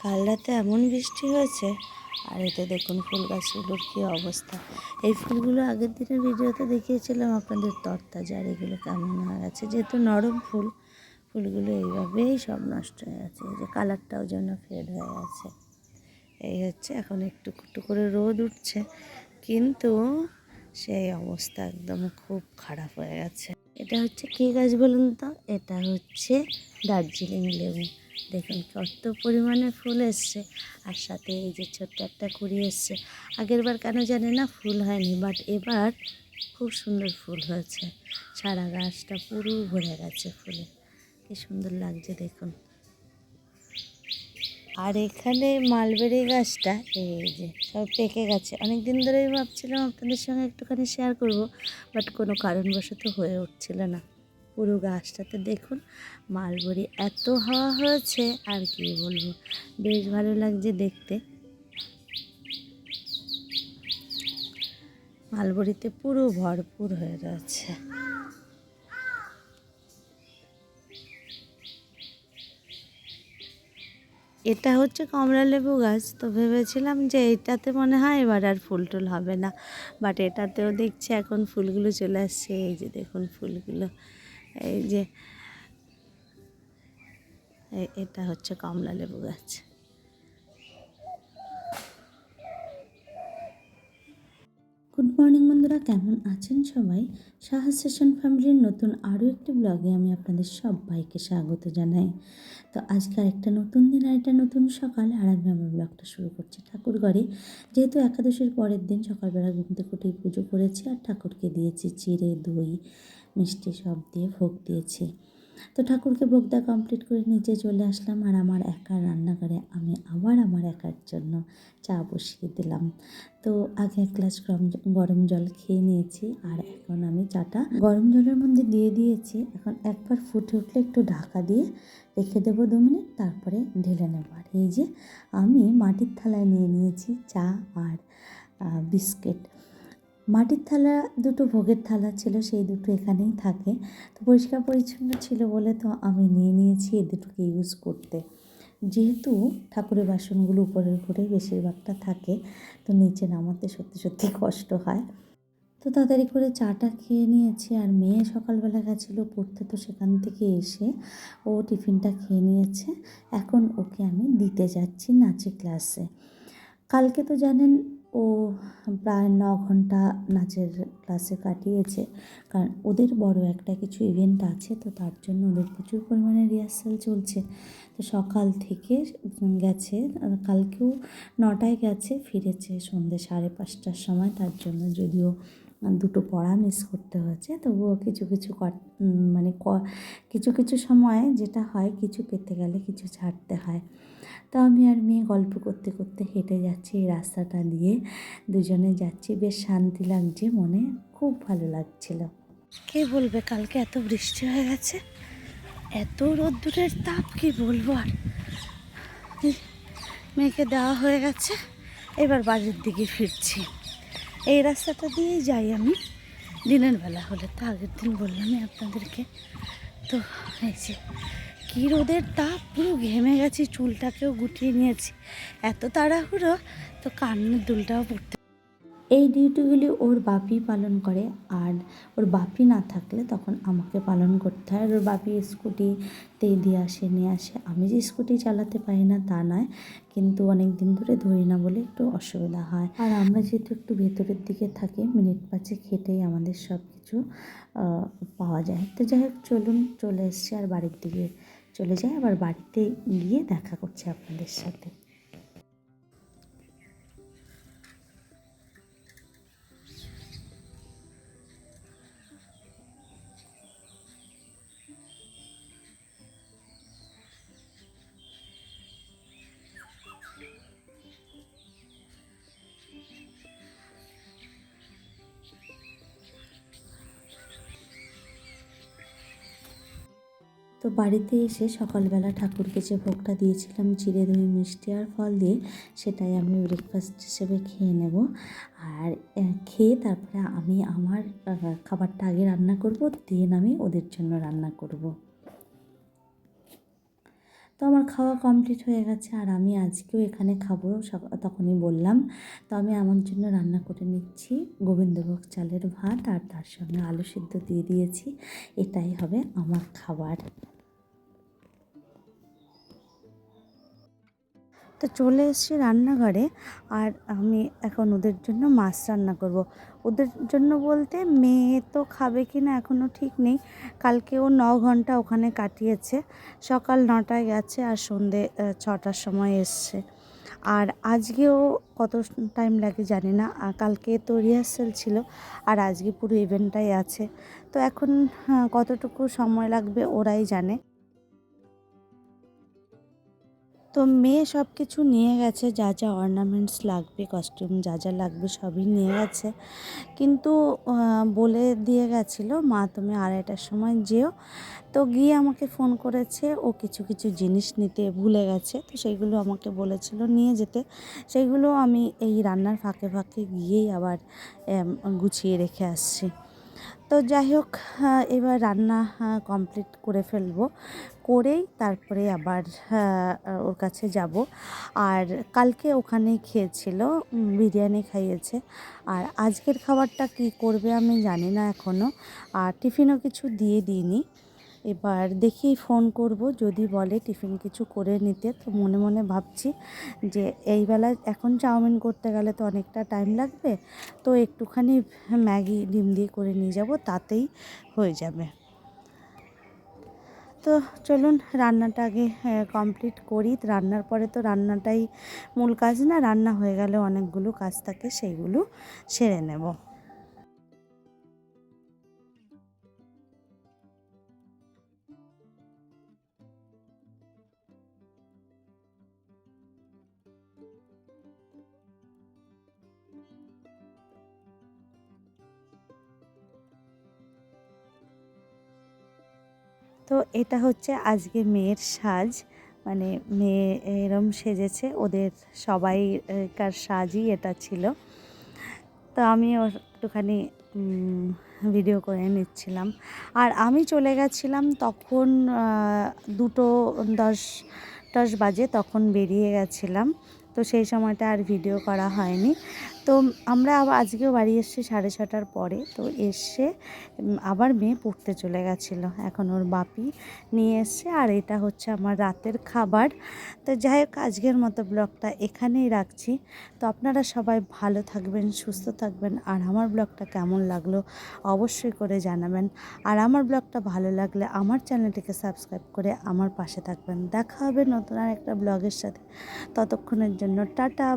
কাল রাতে এমন বৃষ্টি হয়েছে, আর এতে দেখুন ফুল গাছগুলোর কী অবস্থা। এই ফুলগুলো আগের দিনের ভিডিওতে দেখিয়েছিলাম আপনাদের তরতাজা, আর এগুলো কেমন হয়ে গেছে। যেহেতু নরম ফুল, ফুলগুলো এইভাবেই সব নষ্ট হয়ে গেছে। এই যে কালারটাও যেন ফেড হয়ে গেছে। এই হচ্ছে, এখন একটু একটু করে রোদ উঠছে, কিন্তু সেই অবস্থা একদম খুব খারাপ হয়ে গেছে। এটা হচ্ছে কী গাছ বলুন তো? এটা হচ্ছে দার্জিলিং লেবু। দেখুন কত পরিমাণে ফুল এসছে, আর সাথে এই যে ছোট্ট একটা কুড়ি এসছে। আগের বার কেন জানি না ফুল হয়নি, বাট এবার খুব সুন্দর ফুল হয়েছে। সারা গাছটা পুরো ভরে গেছে ফুলে, কি সুন্দর লাগছে দেখুন। আর এখানে মালবেরি গাছটা এই যে সব পেকে গেছে। অনেক দিন ধরেই ভাবছিলাম আপনাদের সঙ্গে একটুখানি শেয়ার করব, বাট কোনো কারণবশত হয়ে উঠছিল না। পুরো গাছটাতে দেখুন মালবেরি, এত হাওয়া হয়েছে আর কি বলবো, বেশ ভালো লাগছে দেখতে। মালবেরিতে পুরো ভরপুর হয়ে রয়েছে। এটা হচ্ছে কমলা লেবু গাছ। তো ভেবেছিলাম যে এটাতে মনে হয় এবার আর ফুল টুল হবে না, বাট এটাতেও দেখছি এখন ফুলগুলো চলে আসছে। এই যে দেখুন ফুলগুলো, এই যে এটা হচ্ছে কমলা লেবু গাছ। গুড মর্নিং বন্ধুরা, কেমন আছেন সবাই? সাহা সেশন ফ্যামিলির নতুন আরও একটি ব্লগে আমি আপনাদের সবাইকে স্বাগত জানাই। তো আজকে আরেকটা নতুন দিন, আরেকটা নতুন সকাল, আর আমি আমার ব্লগটা শুরু করছি ঠাকুর ঘরে। যেহেতু একাদশীর পরের দিন সকালবেলা ঘুম থেকে উঠেই পুজো করেছি, আর ঠাকুরকে দিয়েছি চিড়ে, দই, মিষ্টি সব দিয়ে ভোগ দিয়েছি। তো ঠাকুরকে ভোগ দেওয়া কমপ্লিট করে নিচে চলে আসলাম, আর আমার একার রান্নাঘরে আমি আবার আমার একার জন্য চা বসিয়ে দিলাম। তো আগে এক গ্লাস গরম জল খেয়ে নিয়েছি, আর এখন আমি চাটা গরম জলের মধ্যে দিয়ে দিয়েছি। এখন একবার ফুটে উঠলে একটু ঢাকা দিয়ে রেখে দেবো 2 মিনিট, তারপরে ঢেলে নেব। আর এই যে আমি মাটির থালায় নিয়ে নিয়েছি চা আর বিস্কিট। মাটির থালা দুটো ভোগের থালা ছিল, সেই দুটো এখানেই থাকে। তো পরিষ্কার পরিচ্ছন্ন ছিল বলে তো আমি নিয়ে নিয়েছি এই দুটোকে ইউজ করতে। যেহেতু ঠাকুরের বাসনগুলো উপরের ঘরেই বেশিরভাগটা থাকে, তো নিচে নামাতে সত্যি সত্যি কষ্ট হয়। তো তাড়াতাড়ি করে চাটা খেয়ে নিয়েছি, আর মেয়ে সকালবেলা গেছিলো পড়তে, তো সেখান থেকে এসে ও টিফিনটা খেয়ে নিয়েছে। এখন ওকে আমি দিতে যাচ্ছি নাচের ক্লাসে। কালকে তো জানেন ও প্রায় 9 ঘন্টা নাচের ক্লাসে কাটিয়েছে, কারণ ওদের বড় একটা কিছু ইভেন্ট আছে, তো তার জন্য ওদের প্রচুর পরিমাণে রিহার্সাল চলছে। তো সকাল থেকে গেছে, কালকেও 9টায় গেছে, ফিরেছে সন্ধ্যে 5:30টার সময়। তার জন্য যদিও দুটো পড়া মিস করতে হয়েছে, তবুও কিছু কিছু মানে কিছু কিছু সময় যেটা হয়, কিছু পেতে গেলে কিছু ছাড়তে হয়। তো আমি আর মেয়ে গল্প করতে করতে হেঁটে যাচ্ছি এই রাস্তাটা দিয়ে, দুজনে যাচ্ছি, বেশ শান্তি লাগছে মনে, খুব ভালো লাগছিল। কে বলবে কালকে এত বৃষ্টি হয়ে গেছে, এত রোদ্দুরের তাপ, কি বলবো। আর মেয়েকে দেওয়া হয়ে গেছে, এবার বাড়ির দিকে ফিরছি। এই রাস্তাটা দিয়েই যাই আমি দিনের বেলা হলে, তো আগের দিন বললামই আপনাদেরকে। তো এই যে কী রোদের তাপ, পুরো ঘেমে গেছি, চুলটাকেও গুটিয়ে নিয়েছি, এত তাড়াহুড়ো, তো কানের দুলটাও পড়তে। এই ডিউটিগুলি ওর বাপি পালন করে, আর ওর বাপি না থাকলে তখন আমাকে পালন করতে হয়। আর ওর বাপি স্কুটিতে দিয়ে আসে, নিয়ে আসে। আমি যে স্কুটি চালাতে পারি না তা নয়, কিন্তু অনেক দিন ধরে ধরি না বলে একটু অসুবিধা হয়। আর আমরা যেহেতু একটু ভেতরের দিকে থাকি, মিনিট 5 হেঁটেই আমাদের সব কিছু পাওয়া যায়। তো যাই হোক, চলুন, চলে এসছি, আর বাড়ির দিকে চলে যাই। আবার বাড়িতে গিয়ে দেখা করছি আপনাদের সাথে। তো বাড়িতে এসে সকালবেলা ঠাকুরকে যে ভোগটা দিয়েছিলাম চিড়ে, দই, মিষ্টি আর ফল দিয়ে, সেটাই আমি ব্রেকফাস্ট হিসেবে খেয়ে নেব। আর খেয়ে তারপরে আমি আমার খাবারটা আগে রান্না করব, দেন আমি ওদের জন্য রান্না করব। তো আমার খাওয়া কমপ্লিট হয়ে গেছে, আর আমি আজকেও এখানে খাবো তখনই বললাম। তো আমি আমার জন্য রান্না করে নিচ্ছি গোবিন্দভোগ চালের ভাত, আর তার সঙ্গে আলু সিদ্ধ দিয়ে দিয়েছি। এটাই হবে আমার খাবার। তো চলে এসেছি রান্নাঘরে, আর আমি এখন ওদের জন্য মাছ রান্না করব। ওদের জন্য বলতে মেয়ে তো খাবে কি না এখনও ঠিক নেই। কালকে ও 9 ঘন্টা ওখানে কাটিয়েছে, সকাল 9টায় গেছে আর সন্ধে 6টার সময় এসছে। আর আজকেও কত টাইম লাগে জানি না, কালকে তো রিহার্সাল ছিল, আর আজকে পুরো ইভেন্টটাই আছে। তো এখন কতটুকু সময় লাগবে ওরাই জানে। তো মেয়ে সব কিছু নিয়ে গেছে, যা যা অর্নামেন্টস লাগবে, কস্টিউম যা যা লাগবে সবই নিয়ে গেছে। কিন্তু বলে দিয়ে গেছিলো, মা তুমি 2:30টার সময় যেও। তো গিয়ে আমাকে ফোন করেছে, ও কিছু কিছু জিনিস নিতে ভুলে গেছে, তো সেইগুলো আমাকে বলেছিল নিয়ে যেতে। সেইগুলো আমি এই রান্নার ফাঁকে ফাঁকে গিয়েই আবার গুছিয়ে রেখে আসছি। তো যাই হোক, এবার রান্না কমপ্লিট করে ফেলবো, করেই তারপরে আবার ওর কাছে যাব। আর কালকে ওখানেই খেয়েছিল, বিরিয়ানি খাইয়েছে। আর আজকের খাবারটা কি করবে আমি জানি না এখনও, আর টিফিনও কিছু দিয়ে দিইনি। এবার দেখি ফোন করব, যদি বলে টিফিন কিছু করে নিতে, তো মনে মনে ভাবছি যে এই বেলায় এখন চাউমিন করতে গেলে তো অনেকটা টাইম লাগবে, তো একটুখানি ম্যাগি ডিম দিয়ে করে নিয়ে যাব, তাতেই হয়ে যাবে। তো চলুন রান্নাটা আগে কমপ্লিট করি। রান্নার পরে তো রান্নাটাই মূল কাজ না, রান্না হয়ে গেলে অনেকগুলো কাজ থাকে, সেইগুলো সেরে নেব। তো এটা হচ্ছে আজকে মেয়ের সাজ, মানে মেয়ে এরম সেজেছে, ওদের সবাইকার সাজই এটা ছিল। তো আমি একটুখানি ভিডিও করে নিচ্ছিলাম। আর আমি চলে গেছিলাম তখন 2:10 বাজে, তখন বেরিয়ে গেছিলাম। তো সেই সময়টা আর ভিডিও করা হয়নি। তো আমরা আজকেও বাড়ি এসেছি 6:30টার পরে। তো এসে আবার মেয়ে পড়তে চলে গেছিলো, এখন ওর বাপি নিয়ে এসছে। আর এটা হচ্ছে আমার রাতের খাবার। তো যাই হোক, আজকের মতো ব্লগটা এখানেই রাখছি। তো আপনারা সবাই ভালো থাকবেন, সুস্থ থাকবেন, আর আমার ব্লগটা কেমন লাগলো অবশ্যই করে জানাবেন। আর আমার ব্লগটা ভালো লাগলে আমার চ্যানেলটিকে সাবস্ক্রাইব করে আমার পাশে থাকবেন। দেখা হবে নতুন আর একটা ব্লগের সাথে, ততক্ষণের জন্য টাটা।